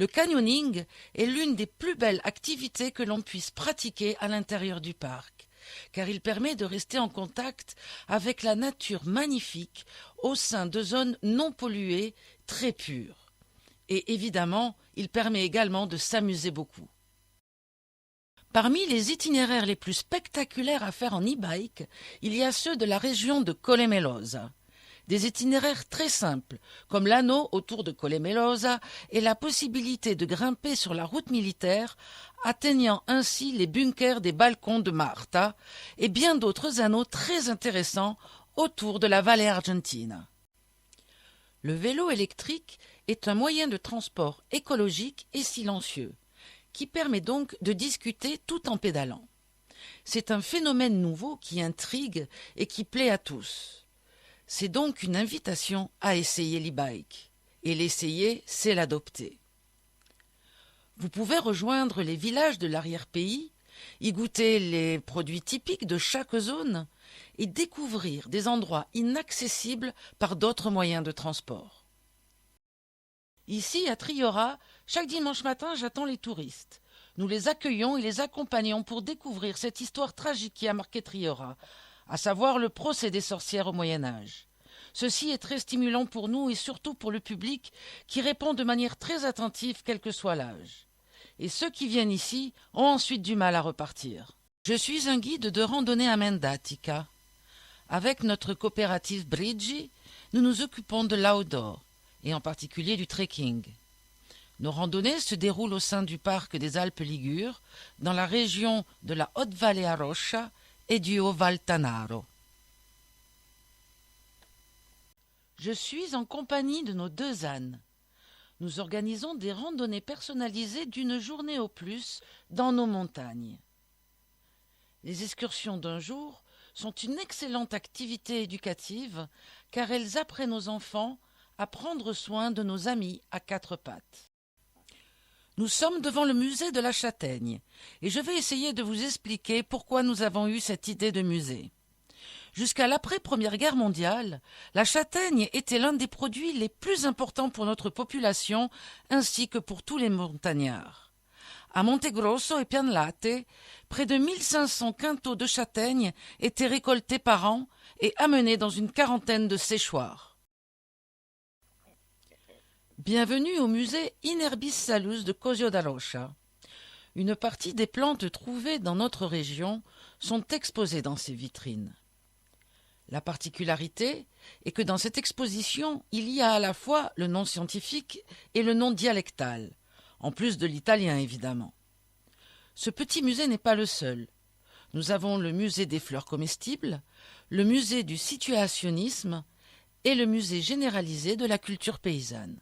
Le canyoning est l'une des plus belles activités que l'on puisse pratiquer à l'intérieur du parc, car il permet de rester en contact avec la nature magnifique au sein de zones non polluées, très pures. Et évidemment, il permet également de s'amuser beaucoup. Parmi les itinéraires les plus spectaculaires à faire en e-bike, il y a ceux de la région de Collemellosa. Des itinéraires très simples, comme l'anneau autour de Collemellosa et la possibilité de grimper sur la route militaire, atteignant ainsi les bunkers des balcons de Marta, et bien d'autres anneaux très intéressants autour de la vallée argentine. Le vélo électrique est un moyen de transport écologique et silencieux, qui permet donc de discuter tout en pédalant. C'est un phénomène nouveau qui intrigue et qui plaît à tous. C'est donc une invitation à essayer l'e-bike. Et l'essayer, c'est l'adopter. Vous pouvez rejoindre les villages de l'arrière-pays, y goûter les produits typiques de chaque zone et découvrir des endroits inaccessibles par d'autres moyens de transport. Ici, à Triora, chaque dimanche matin, j'attends les touristes. Nous les accueillons et les accompagnons pour découvrir cette histoire tragique qui a marqué Triora, à savoir le procès des sorcières au Moyen-Âge. Ceci est très stimulant pour nous et surtout pour le public qui répond de manière très attentive quel que soit l'âge. Et ceux qui viennent ici ont ensuite du mal à repartir. Je suis un guide de randonnée à Mendatica. Avec notre coopérative Brigi, nous nous occupons de l'outdoor, et en particulier du trekking. Nos randonnées se déroulent au sein du parc des Alpes Ligures, dans la région de la Haute Valle Arocha et du Haut Val Tanaro. Je suis en compagnie de nos 2 ânes. Nous organisons des randonnées personnalisées d'1 journée au plus dans nos montagnes. Les excursions d'un jour sont une excellente activité éducative car elles apprennent aux enfants à prendre soin de nos amis à 4 pattes. Nous sommes devant le musée de la Châtaigne et je vais essayer de vous expliquer pourquoi nous avons eu cette idée de musée. Jusqu'à l'après-Première Guerre mondiale, la châtaigne était l'un des produits les plus importants pour notre population ainsi que pour tous les montagnards. À Montegrosso et Pianlate, près de 1500 quintaux de châtaignes étaient récoltés par an et amenés dans une quarantaine de séchoirs. Bienvenue au musée Inerbis Salus de Cosio da Rocha. Une partie des plantes trouvées dans notre région sont exposées dans ces vitrines. La particularité est que dans cette exposition, il y a à la fois le nom scientifique et le nom dialectal, en plus de l'italien évidemment. Ce petit musée n'est pas le seul. Nous avons le musée des fleurs comestibles, le musée du situationnisme et le musée généralisé de la culture paysanne.